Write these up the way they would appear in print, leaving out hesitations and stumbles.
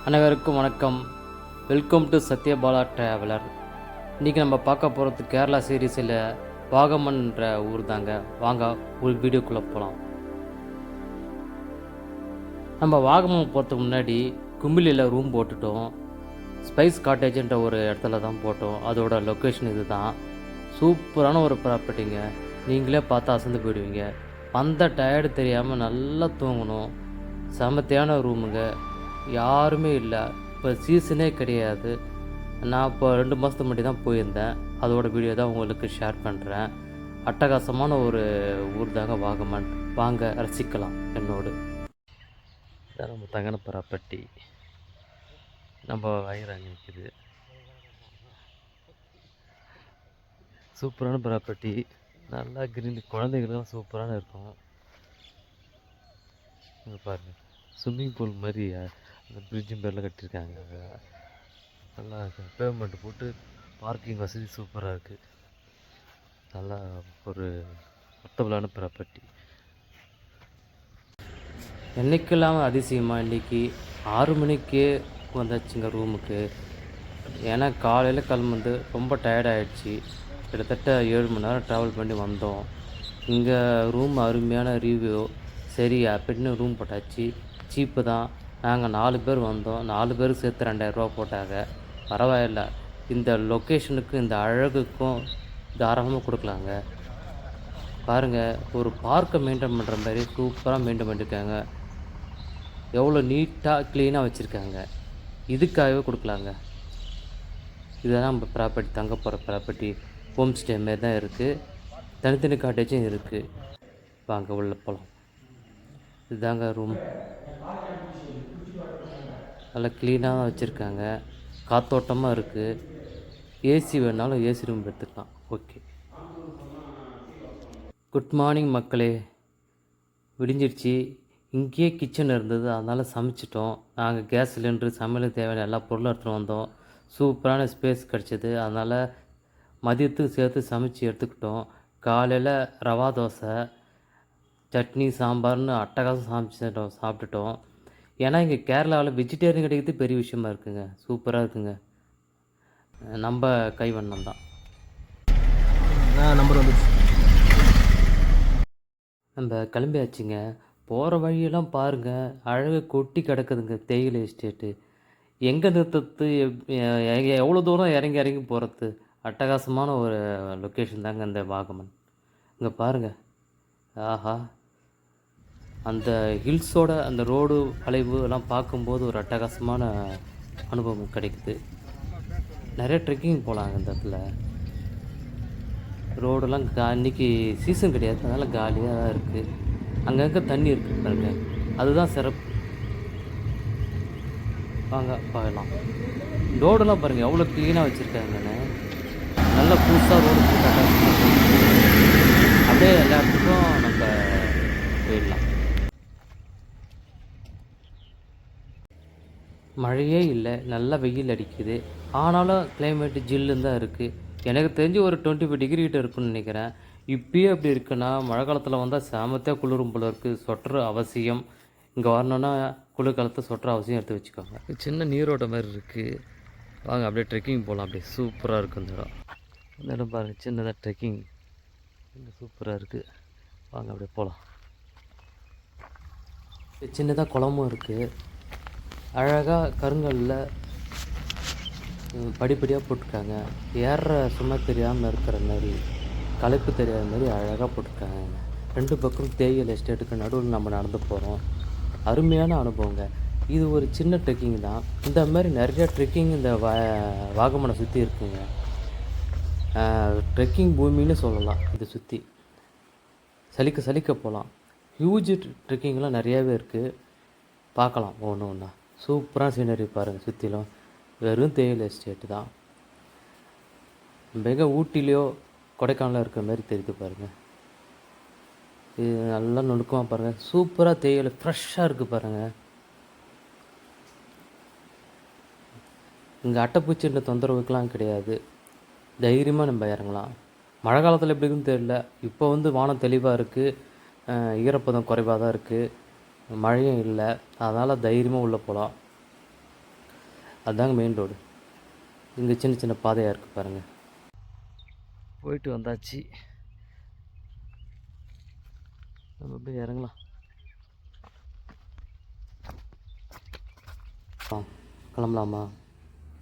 அனைவருக்கும் வணக்கம். Welcome to Sathyabala traveller. இன்றைக்கி நம்ம பார்க்க போகிறது கேரளா சீரீஸில் வாகமன்ற ஊர் தாங்க. வாங்க ஒரு வீடியோக்குள்ளே போகலாம். நம்ம வாகமன் போகிறதுக்கு முன்னாடி கும்பிலியில் ரூம் போட்டுட்டோம். ஸ்பைஸ் காட்டேஜ்ன்ற ஒரு இடத்துல தான் போட்டோம். அதோட லொக்கேஷன் இது தான். சூப்பரான ஒரு ப்ராப்பர்ட்டிங்க. நீங்களே பார்த்து அசந்து போயிடுவீங்க. வந்த டயர்டு தெரியாமல் நல்லா தூங்கணும். செமத்தியான ரூமுங்க. யாருமே இல்லை. இப்போ சீசனே கிடையாது. நான் இப்போ 2 மாதத்துக்கு முன்னாடி தான் போயிருந்தேன். அதோட வீடியோ தான் உங்களுக்கு ஷேர் பண்ணுறேன். அட்டகாசமான ஒரு ஊர் தாங்க வாகமன். வாங்க ரசிக்கலாம் என்னோடு. இதான் நம்ம தங்கன ப்ராப்பர்ட்டி. நம்ம வயிறாங்க நிற்குது. சூப்பரான ப்ராப்பர்ட்டி. நல்லா கிரீன், குழந்தைங்களுக்குலாம் சூப்பரான இருக்கும். இங்கே பாருங்கள், ஸ்விம்மிங் பூல் மாதிரி அந்த பிரிட்ஜும் பேரில் கட்டியிருக்காங்க. நல்லா பேமெண்ட் போட்டு பார்க்கிங் வசதி சூப்பராக இருக்குது. நல்லா ஒரு அர்த்தபுளான ப்ராப்பர்ட்டி. என்றைக்கெல்லாம் அதிசயமாக இன்றைக்கி 6 மணிக்கே வந்தாச்சுங்க ரூமுக்கு. ஏன்னா காலையில் கிளம்புந்து ரொம்ப டயர்டாகிடுச்சு. கிட்டத்தட்ட 7 மணி நேரம் ட்ராவல் பண்ணி வந்தோம். இங்கே ரூம் அருமையான ரிவ்யூ. சரி அப்படின்னு ரூம் போட்டாச்சு. சீப்பு தான். நாங்கள் 4 பேர் வந்தோம். 4 பேருக்கு சேர்த்து 2000 ரூபா போட்டாங்க. பரவாயில்ல. இந்த லொக்கேஷனுக்கும் இந்த அழகுக்கும் தாராளமாக கொடுக்கலாங்க. பாருங்கள், ஒரு பார்க்கை மெயின்டைன் பண்ணுற மாதிரி சூப்பராக மெயின்டைன் பண்ணியிருக்காங்க. எவ்வளோ நீட்டாக க்ளீனாக வச்சுருக்காங்க. இதுக்காகவே கொடுக்கலாங்க. இதுதான் நம்ம ப்ராப்பர்ட்டி, தங்க போகிற ப்ராப்பர்ட்டி. ஹோம் ஸ்டே மாரி தான் இருக்குது. தனித்தனி காட்டேஜும் இருக்குது. வாங்க உள்ளே போகலாம். இதுதாங்க ரூம். நல்லா க்ளீனாக வச்சுருக்காங்க. காத்தோட்டமாக இருக்குது. ஏசி வேணாலும் ஏசி ரூம் எடுத்துக்கலாம். ஓகே. குட் மார்னிங் மக்களே. விடிஞ்சிடுச்சு. இங்கேயே கிச்சன் இருந்தது, அதனால் சமைச்சிட்டோம். நாங்கள் கேஸ் சிலிண்டரு, சமையலுக்கு தேவையான எல்லா பொருளும் எடுத்துகிட்டு வந்தோம். சூப்பரான ஸ்பேஸ் கிடச்சிது. அதனால் மதியத்துக்கு சேர்த்து சமைச்சு எடுத்துக்கிட்டோம். காலையில் ரவா தோசை, சட்னி, சாம்பார்னு அட்டகாசம் சாப்பிட்டுட்டோம். ஏன்னா இங்கே கேரளாவில் வெஜிடேரியன் கிடைக்கிறது பெரிய விஷயமா இருக்குங்க. சூப்பராக இருக்குங்க. நம்ம கைவண்ணம் தான். நம்பர் வந்துடுச்சு. நம்ம கிளம்பியாச்சுங்க. போகிற வழியெல்லாம் பாருங்கள், அழகு கொட்டி கிடக்குதுங்க தேயிலை எஸ்டேட்டு. எங்கே நிறுத்துறது, எவ்வளோ தூரம் இறங்கி இறங்கி போகிறது. அட்டகாசமான ஒரு லொக்கேஷன் தாங்க இந்த வாகமன். இங்கே பாருங்கள். ஆஹா, அந்த ஹில்ஸோட அந்த ரோடு வளைவு எல்லாம் பார்க்கும்போது ஒரு அட்டகாசமான அனுபவம் கிடைக்குது. நிறைய ட்ரெக்கிங் போகலாங்க இந்த இடத்துல. ரோடெல்லாம் இன்றைக்கி சீசன் கிடையாது, அதனால் காலியாக தான் இருக்குது. அங்கங்கே தண்ணி இருக்குது பாருங்க, அதுதான் சிறப்பு. வாங்க பார்க்கலாம். ரோடெல்லாம் பாருங்கள் எவ்வளோ க்ளீனாக வச்சுருக்காங்கன்னு. நல்ல புதுசாக ரோடு போட்டாங்க. அப்படியே எல்லா இடத்துக்கும் நம்ம போயிடலாம். மழையே இல்லை, நல்லா வெயில் அடிக்குது. ஆனாலும் கிளைமேட்டு ஜில்லுன்னு தான் இருக்குது. எனக்கு தெரிஞ்சு ஒரு 25 டிகிரி கிட்ட இருக்குன்னு நினைக்கிறேன். இப்பயே அப்படி இருக்குன்னா மழை காலத்தில் வந்தால் சாமத்தியாக குளிரும் போல இருக்குது. சொட்டர் அவசியம். இங்கே வரணுன்னா குளிர்காலத்தில் சொட்டர் அவசியம் எடுத்து வச்சுக்கோங்க. சின்ன நீரோட்ட மாதிரி இருக்குது. வாங்க அப்படியே ட்ரெக்கிங் போகலாம். அப்படியே சூப்பராக இருக்குது இந்த இடம். இந்த இடம் பாருங்கள், சின்னதாக ட்ரெக்கிங் சூப்பராக இருக்குது. வாங்க அப்படியே போகலாம். சின்னதாக குளமும் இருக்குது. அழகாக கருங்கல்லில் படிப்படியாக போட்டிருக்காங்க. ஏறுற சும்மா தெரியாமல் இருக்கிற மாதிரி, களைப்பு தெரியாத மாதிரி அழகாக போட்டிருக்காங்க. 2 பக்கம் தேயிலை எஸ்டேட்டுக்கு நடுவில் நம்ம நடந்து போகிறோம். அருமையான அனுபவங்க. இது ஒரு சின்ன ட்ரெக்கிங் தான். இந்த மாதிரி நிறையா ட்ரெக்கிங் இந்த வாகமனை சுற்றி இருக்குங்க. ட்ரெக்கிங் பூமின்னு சொல்லலாம். இதை சுற்றி சலிக்க போகலாம். ஹியூஜ் ட்ரெக்கிங்லாம் நிறையாவே இருக்குது. பார்க்கலாம் ஒன்று ஒன்றா. சூப்பராக சீனரி பாருங்கள். சுற்றிலும் வெறும் தேயிலை எஸ்டேட்டு தான். மிக ஊட்டிலையோ கொடைக்கானலில் இருக்கிற மாதிரி தெரியுது பாருங்கள். இது நல்லா நுணுக்கமாக பாருங்கள். சூப்பராக தேயிலை ஃப்ரெஷ்ஷாக இருக்குது பாருங்கள். இங்கே அட்டைப்பூச்சின்ற தொந்தரவுக்கெலாம் கிடையாது. தைரியமாக நம்ம இறங்கலாம். மழை காலத்தில் எப்படி இருக்குன்னு தெரியல. இப்போ வானம் தெளிவாக இருக்குது. ஈரப்பதம் குறைவாக தான் இருக்குது. மழையும் இல்லை. அதனால் தைரியமாக உள்ளே போகலாம். அதுதாங்க மெயின் ரோடு. இங்கே சின்ன சின்ன பாதையாக இருக்குது பாருங்கள். போயிட்டு வந்தாச்சு, நம்ம அப்படியே இறங்கலாம். கிளம்பலாமா?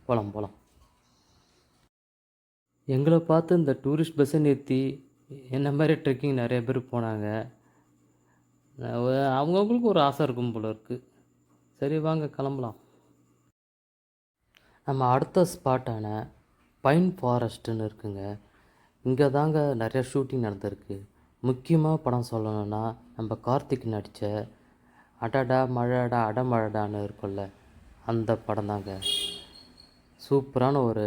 போகலாம். எங்களை பார்த்து இந்த டூரிஸ்ட் பஸ்ஸை நிறுத்தி என்ன மாதிரி ட்ரெக்கிங் நிறைய பேர் போனாங்க. அவங்கவுங்களுக்கு ஒரு ஆசை இருக்கும் போல இருக்குது. சரி வாங்க கிளம்பலாம். நம்ம அடுத்த ஸ்பாட்டான பைன் ஃபாரஸ்ட்டுன்னு இருக்குங்க. இங்கே தாங்க நிறைய ஷூட்டிங் நடந்திருக்கு. முக்கியமாக படம் சொல்லணுன்னா நம்ம கார்த்திக் நடித்த அடடா மழடா அடமழடான்னு இருக்கும்ல, அந்த படம் தாங்க. சூப்பரான ஒரு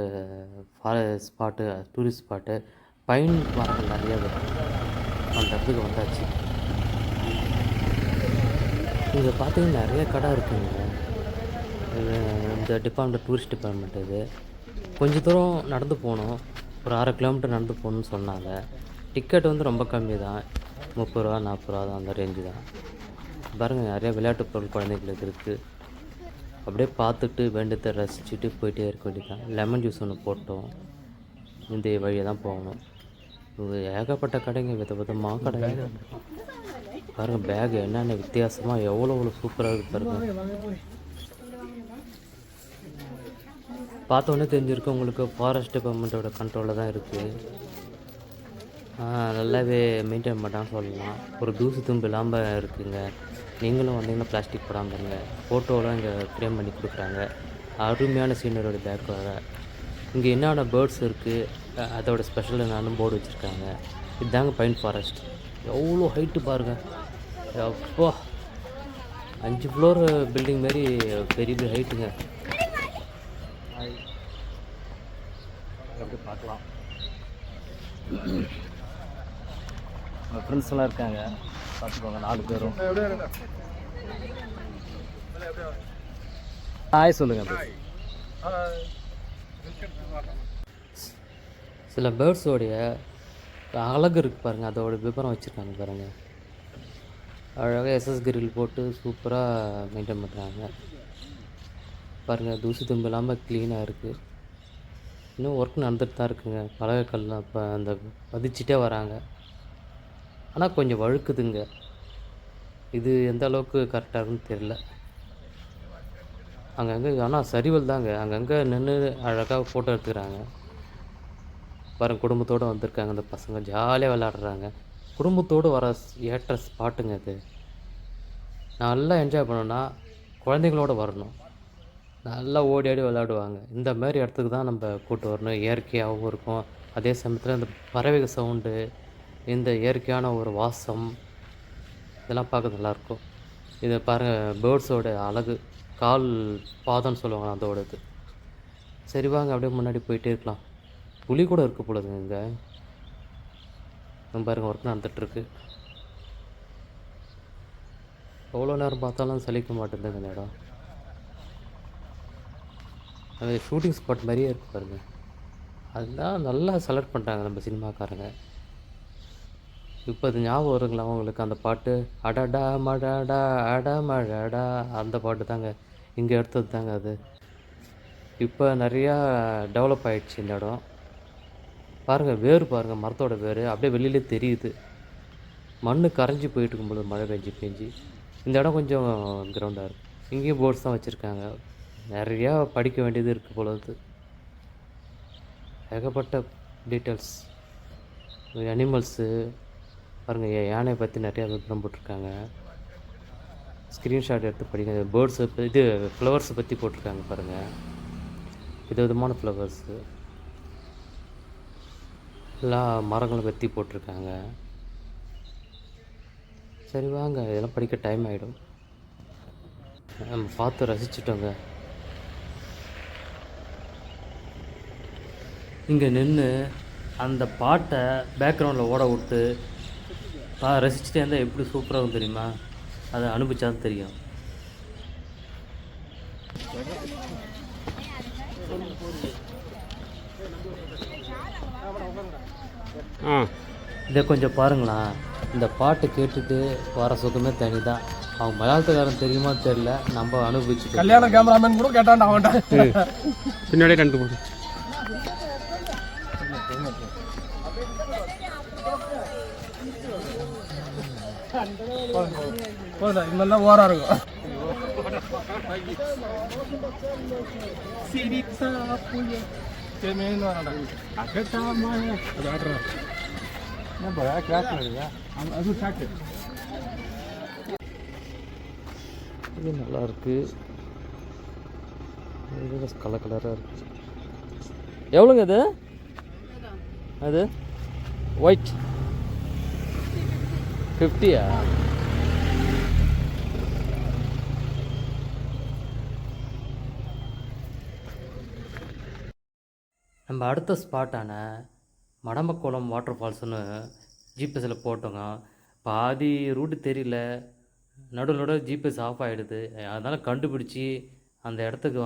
ஸ்பாட்டு, டூரிஸ்ட் ஸ்பாட்டு. பைன் மரங்கள் நிறைய இருக்கும். அந்த இடத்துக்கு வந்தாச்சு. இங்கே பார்த்தீங்கன்னா நிறைய கடை இருக்குங்க. இந்த டிபார்ட்மெண்ட் டூரிஸ்ட் டிபார்ட்மெண்ட் இது. கொஞ்சம் தூரம் நடந்து போகணும், ஒரு 1/2 கிலோமீட்டர் நடந்து போகணுன்னு சொன்னாங்க. டிக்கெட் வந்து ரொம்ப கம்மி தான், 30 ரூபா 40 ரூபா தான், அந்த ரேஞ்சு தான். பாருங்கள் நிறைய விளையாட்டு பொருள் குழந்தைங்களுக்கு இருக்குது. அப்படியே பார்த்துட்டு வேண்டத்தை ரசிச்சுட்டு போயிட்டே இருக்க வேண்டியதான். லெமன் ஜூஸ் ஒன்று போட்டோம். இந்த வழியை தான் போகணும். ஏகப்பட்ட கடைங்க, விதமாக கடைங்க பாருங்கள். பேகு என்னென்ன வித்தியாசமாக எவ்வளோ சூப்பராக இருக்குது பாருங்கள். பார்த்தோன்னே தெரிஞ்சிருக்கு உங்களுக்கு, ஃபாரஸ்ட் டிபார்ட்மெண்ட்டோட கண்ட்ரோலில் தான் இருக்குது. நல்லாவே மெயின்டைன் பண்ணான்னு சொல்லலாம். ஒரு தூசு தும்பு இல்லாமல் இருக்குங்க. நீங்களும் வந்தீங்கன்னா பிளாஸ்டிக் போடாமல் இருங்க. ஃபோட்டோலாம் இங்கே ஃப்ரேம் பண்ணி கொடுக்குறாங்க. அருமையான சீனரோட பேக் வர. இங்கே என்னென்ன பேர்ட்ஸ் இருக்குது, அதோட ஸ்பெஷல் என்னன்னு போர்டு வச்சுருக்காங்க. இதுதாங்க பைன் ஃபாரஸ்ட். எவ்வளோ ஹைட்டு பாருங்கள். அப்போ 5 ஃப்ளோர் பில்டிங் மாரி பெரிய ஹைட்டுங்க. அப்படி பார்க்கலாம். உங்கள் ஃப்ரெண்ட்ஸ் எல்லாம் இருக்காங்க, பார்த்துக்கோங்க. 4 பேரும் ஹாய் சொல்லுங்கள். சில பேர்ட்ஸோடைய அழகு இருக்குது பாருங்கள், அதோட விவரம் வச்சுருக்காங்க பாருங்கள். அழகாக எஸ்எஸ் கிரில் போட்டு சூப்பராக மெயின்டைன் பண்ணுறாங்க பாருங்கள். தூசி தும்பு இல்லாமல் க்ளீனாக இருக்குது. இன்னும் ஒர்க் நடந்துட்டு தான் இருக்குங்க. பலகைக்கல்லாம் இப்போ அந்த பதிச்சிட்டே வராங்க. ஆனால் கொஞ்சம் வழுக்குதுங்க. இது எந்த அளவுக்கு கரெக்டாக இருக்குன்னு தெரில. அங்கங்கே ஆனால் சரிவல் தாங்க. அங்கங்கே நின்று அழகாக ஃபோட்டோ எடுத்துக்கிறாங்க பாருங்கள். குடும்பத்தோடு வந்திருக்காங்க. அந்த பசங்க ஜாலியாக விளையாடுறாங்க. குடும்பத்தோடு வர ஏற்ற ஸ்பாட்டுங்க அது. நல்லா என்ஜாய் பண்ணணுன்னா குழந்தைங்களோட வரணும். நல்லா ஓடி ஆடி விளையாடுவாங்க. இந்த மாதிரி இடத்துக்கு தான் நம்ம கூட்டு வரணும். இயற்கையாகவும் இருக்கும், அதே சமயத்தில் இந்த பறவைகள் சவுண்டு, இந்த இயற்கையான ஒரு வாசம், இதெல்லாம் பார்க்க நல்லாயிருக்கும். இதை பாருங்கள், பேர்ட்ஸோட அழகு, கால் பாதம்னு சொல்லுவாங்க அதோட இது. சரி வாங்க அப்படியே முன்னாடி போயிட்டே இருக்கலாம். புலி கூட இருக்குது போலதுங்க இங்கே. பாருங்கள் ஒர்க் நடந்துகிட்ருக்கு. எவ்வளோ நேரம் பார்த்தாலும் சலிக்க மாட்டேங்குதுங்க இந்த இடம். அது ஷூட்டிங் ஸ்பாட் மாதிரியே இருக்குது பாருங்கள். அதுதான் நல்லா செலக்ட் பண்ணுறாங்க நம்ம சினிமாக்காரங்க. இப்போ அது ஞாபகம் வருங்களா உங்களுக்கு அந்த பாட்டு, அடடா மழடா அட மழடா, அந்த பாட்டு தாங்க. இங்கே எடுத்தது தாங்க அது. இப்போ நிறையா டெவலப் ஆகிடுச்சு இந்த இடம். பாருங்கள் வேர் பாருங்கள், மரத்தோட வேர் அப்படியே வெளியிலே தெரியுது. மண் கரைஞ்சி போயிட்டு இருக்கும்போது மழை பெஞ்சு இந்த இடம் கொஞ்சம் கிரவுண்டாக இருக்குது. இங்கேயும் போர்ட்ஸ் தான் வச்சுருக்காங்க. நிறையா படிக்க வேண்டியது இருக்குது போல இருக்குது. ஏகப்பட்ட டீட்டெயில்ஸ், அனிமல்ஸு பாருங்கள். யானையை பற்றி நிறையா விவரம் போட்டிருக்காங்க. ஸ்க்ரீன்ஷாட் எடுத்து படிங்க. பேர்ட்ஸு இது ஃப்ளவர்ஸை பற்றி போட்டிருக்காங்க பாருங்கள். விதவிதமான ஃப்ளவர்ஸு, எல்லா மரங்களை பற்றி போட்டிருக்காங்க. சரி வாங்க, இதெல்லாம் படிக்க டைம் ஆகிடும். நம்ம பார்த்து ரசிச்சிட்டோங்க. இங்கே நின்று அந்த பாட்டை பேக்ரவுண்டில் ஓட விட்டு ரசிச்சுட்டே இருந்தால் எப்படி சூப்பராக இருக்கும் தெரியுமா? அதை அனுபவிச்சா தான் தெரியும். இதை கொஞ்சம் பாருங்களா, இந்த பாட்டு கேட்டுட்டு வர சுகமே தனி தான். அவங்க மலையாளத்துக்காரன் தெரியுமா தெரியல, நம்ம அனுபவிச்சு. கல்யாண கேமராமேன் கூட கேட்டான் அவன்கிட்ட. பின்னாடியே கண்டு போடு. போதும், இது மாதிரி தான் ஓரா இருக்கும். இது நல்லா இருக்கு. கலர் கலராக இருக்கு. எவ்வளோங்க அது? அது ஒயிட் 50யா? நம்ம அடுத்த ஸ்பாட்டான மடம்பக்குளம் வாட்டர் ஃபால்ஸ்னு ஜிபிஎஸ்சில் போட்டோங்க. பாதி ரூட்டு தெரியல, நடுவில் ஜிபிஎஸ் ஆஃப் ஆகிடுது. அதனால் கண்டுபிடிச்சி அந்த இடத்துக்கு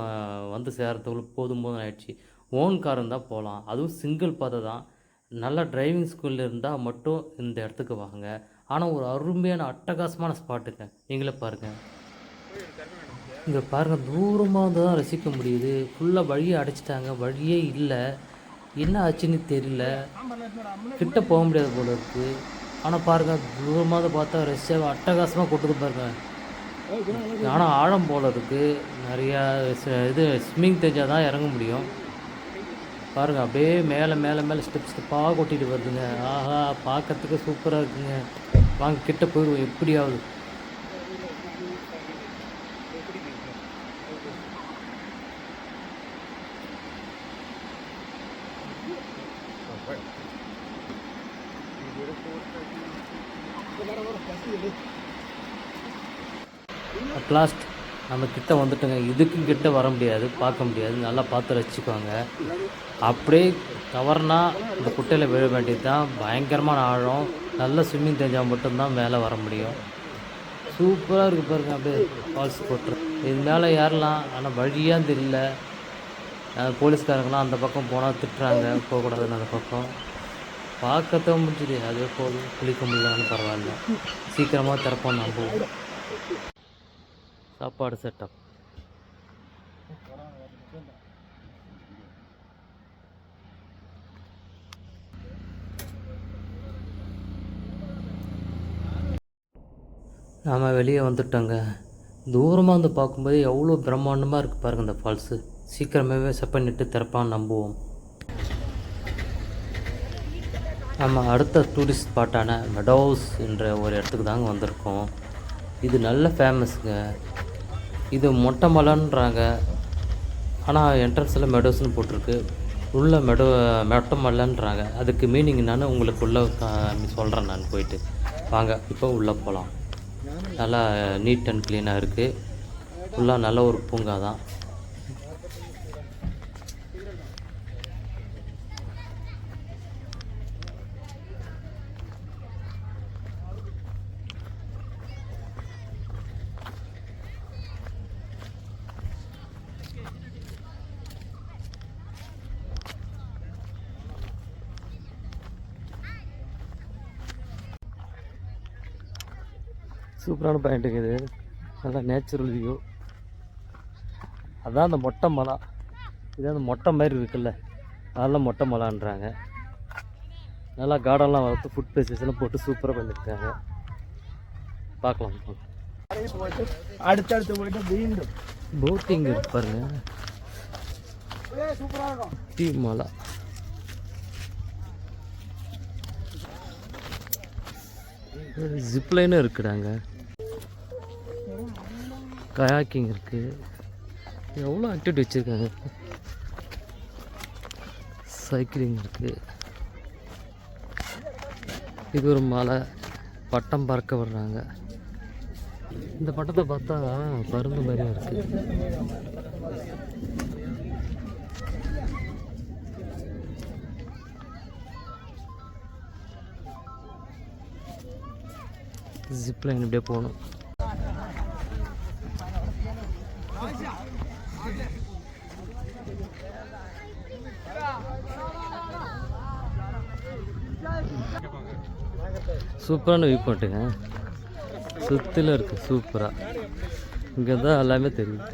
வந்து சேர்றதுக்குள்ள போதும் ஆயிடுச்சு. ஓன் கார் இருந்தால் போகலாம், அதுவும் சிங்கிள் பாதை தான். நல்லா டிரைவிங் ஸ்கூலில் இருந்தால் மட்டும் இந்த இடத்துக்கு வாங்க. ஆனால் ஒரு அருமையான அட்டகாசமான ஸ்பாட்டுங்க, நீங்களே பாருங்கள். இங்கே பாருங்கள், தூரமாக வந்து தான் ரசிக்க முடியுது. ஃபுல்லாக வழியை அடைச்சிட்டாங்க, வழியே இல்லை. என்ன ஆச்சுன்னு தெரியல, கிட்ட போக முடியாது போல இருக்குது. ஆனால் பாருங்கள், தூரமாக பார்த்தா ரஷ்யாவை அட்டகாசமாக கொட்டுது பாருங்கள். ஆனால் ஆழம் போல் இருக்குது. நிறையா இது ஸ்விம்மிங் தெரிஞ்சால் தான் இறங்க முடியும். பாருங்கள், அப்படியே மேலே மேலே மேலே ஸ்டெப் ஸ்டெப்பாக கொட்டிட்டு வருதுங்க. ஆஹா, பார்க்கறதுக்கு சூப்பராக இருக்குங்க. வாங்க கிட்ட போயிடுவோம் எப்படியாவது. அட்லாஸ்ட் நம்ம கிட்ட வந்துட்டோங்க. இதுக்கும் கிட்ட வர முடியாது, பார்க்க முடியாது. நல்லா பார்த்து ரசிச்சுக்கோங்க. அப்படியே கவர்னா இந்த குட்டையில் விழ வேண்டியது தான். பயங்கரமான ஆழம். நல்ல ஸ்விம்மிங் தெரிஞ்சால் மட்டும்தான் மேலே வர முடியும். சூப்பராக இருக்குது பாருங்கள், அப்படியே ஃபால்ஸ் கொட்டுற. இது மேலே ஏறலாம், ஆனால் வழியாக தெரியல. போலீஸ்காரங்களாம் அந்த பக்கம் போனால் திட்டுறாங்க, போகக்கூடாதுன்னு. அந்த பக்கம் பார்க்கத்தான் முடிஞ்சுது, அதே போதும். குளிக்க முடியலன்னு பரவாயில்ல, சீக்கிரமாக திறப்போம். நம்புவோம். சாப்பாடு செட்டப் நாம் வெளியே வந்துட்டோங்க. தூரமாக வந்து பார்க்கும்போது எவ்வளோ பிரம்மாண்டமாக இருக்குது பாருங்கள் இந்த ஃபால்ஸு. சீக்கிரமாகவே செட் பண்ணிட்டு திறப்பான்னு நம்புவோம். நம்ம அடுத்த டூரிஸ்ட் ஸ்பாட்டான மெடோஸ் என்ற ஒரு இடத்துக்கு தாங்க வந்திருக்கோம். இது நல்ல ஃபேமஸுங்க. இது மொட்டை மலைன்றாங்க, ஆனால் என்ட்ரன்ஸில் மெடோஸ்னு போட்டிருக்கு. உள்ள மொட்டை மலைன்றாங்க. அதுக்கு மீனிங் என்னன்னு உங்களுக்கு உள்ளே சொல்கிறேன் நான் போயிட்டு. வாங்க இப்போ உள்ளே போகலாம். நல்லா நீட் அண்ட் க்ளீனாக இருக்குது. ஃபுல்லாக நல்ல ஒரு பூங்கா தான். சூப்பரான பாயிண்ட்டுங்க இது. நல்லா நேச்சுரல் வியூ. அதான் அந்த மொட்டை மலை. இது அந்த மொட்டை மாதிரி இருக்குல்ல, அதெல்லாம் மொட்டை மலைன்றாங்க. நல்லா கார்டன்லாம் வளர்த்து ஃபுட் பேசஸ்லாம் போட்டு சூப்பராக பண்ணியிருக்காங்க. பார்க்கலாம். அடுத்தடுத்து போயிட்டு மீண்டும் போட்டிங் பாருங்க. டீ மலை. ஜிப்லைனும் இருக்குடாங்க. கயாக்கிங் இருக்குது. எவ்வளோ ஆக்டிவிட்டி வச்சுருக்காங்க. சைக்கிளிங் இருக்குது. இது ஒரு மலை. பட்டம் பறக்க விடுறாங்க. இந்த பட்டத்தை பார்த்தா பருந்து மாதிரியும் இருக்குது. ஜிப்லைன் இப்படியே போகணும். சூப்பரான வியூ பாயிண்ட்டுங்க. சுற்றிலும் இருக்குது சூப்பராக. இங்கே தான் எல்லாமே தெரியும்.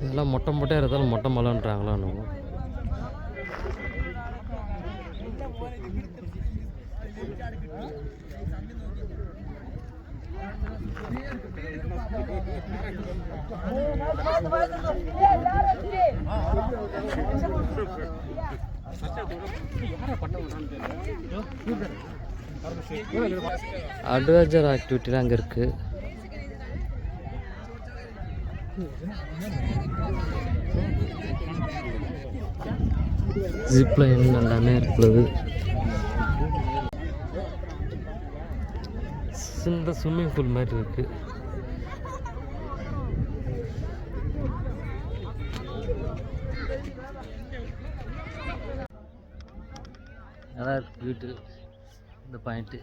இதெல்லாம் மொட்டை மொட்டையாக இருந்தாலும் மொட்டை மலைன்றாங்களோ நம்ம. அட்வென்ச்சர் ஆக்டிவிட்டிலாம் அங்கே இருக்குது. ஜிப்லைன் எல்லாமே இருக்குது. சின்ன ஸ்விம்மிங் பூல் மாதிரி இருக்குது. நல்லா இருக்குது பியூட்டிஃபுல் இந்த பாயிண்ட்டு.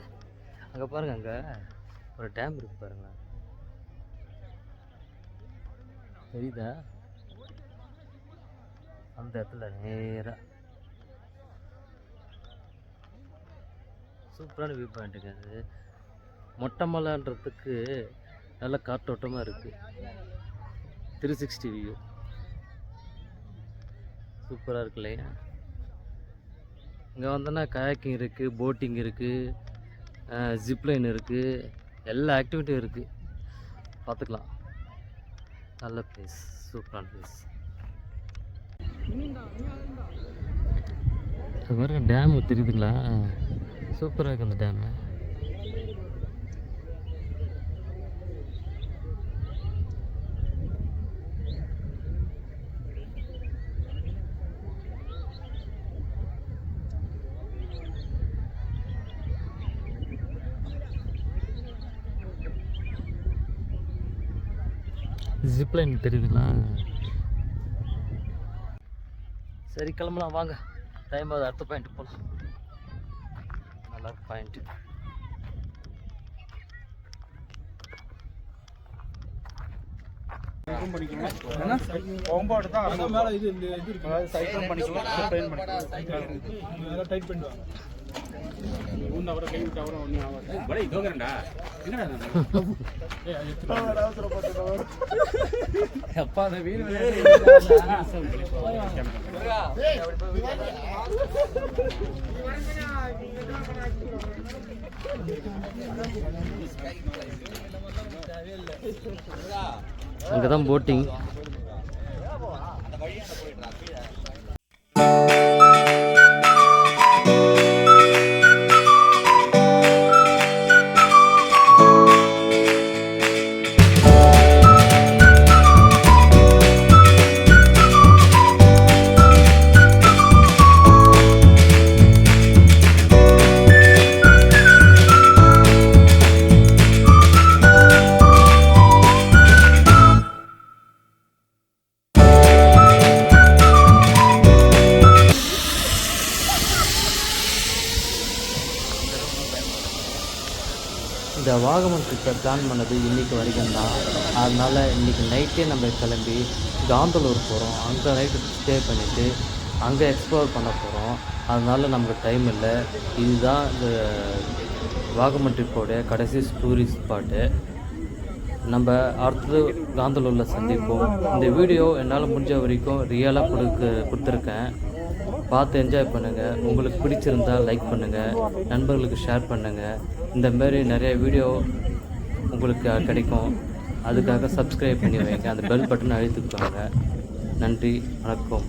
அங்கே பாருங்கள், அங்கே ஒரு டேம் இருக்குது பாருங்களேன், தெரியுதா? அந்த இடத்துல நேராக சூப்பரான வியூ பாயிண்ட்டுங்க. அது மொட்டை மலைன்றதுக்கு நல்ல காற்றோட்டமாக இருக்குது. 360 வியூ சூப்பராக இருக்கு இல்லையா? இங்கே வந்தோன்னா கயாக்கிங் இருக்குது, போட்டிங் இருக்குது, ஜிப்லைன் இருக்குது, எல்லா ஆக்டிவிட்டியும் இருக்குது. பார்த்துக்கலாம். நல்ல பிளேஸ், சூப்பரான பிளேஸ். அது பாருங்க, டேமு தெரியுதுங்களா? சூப்பராக இருக்குது அந்த டேமு. ஜிப்லைன் தெரியுதுங்களா? சரி, கிளம்பலாம் வாங்க. டைம் ஆகுது, அடுத்த பாயிண்ட் போகலாம். நல்லா பாயிண்ட்டு. அப்பா அந்த வீடு அங்கே தான் போட்டிங். இந்த வாகமன் ட்ரிப்பை பிளான் பண்ணது இன்றைக்கி வரைக்கும் தான். அதனால் இன்றைக்கி நைட்டே நம்ம கிளம்பி காந்தலூர் போகிறோம். அங்கே நைட்டு ஸ்டே பண்ணிவிட்டு அங்கே எக்ஸ்ப்ளோர் பண்ண போகிறோம். அதனால் நமக்கு டைம் இல்லை. இதுதான் இந்த வாகமன் ட்ரிப்போடைய கடைசி டூரிஸ்ட் ஸ்பாட்டு. நம்ம அடுத்தது காந்தலூரில் சந்திப்போம். இந்த வீடியோ என்னால் முடிஞ்ச வரைக்கும் ரியலாக கொடுத்துருக்கேன். பார்த்து என்ஜாய் பண்ணுங்கள். உங்களுக்கு பிடிச்சிருந்தால் லைக் பண்ணுங்கள், நண்பர்களுக்கு ஷேர் பண்ணுங்கள். இந்தமாரி நிறைய வீடியோ உங்களுக்கு கிடைக்கும். அதுக்காக சப்ஸ்கிரைப் பண்ணி வைங்க, அந்த பெல் பட்டன் அழுத்திக்கோங்க. நன்றி, வணக்கம்.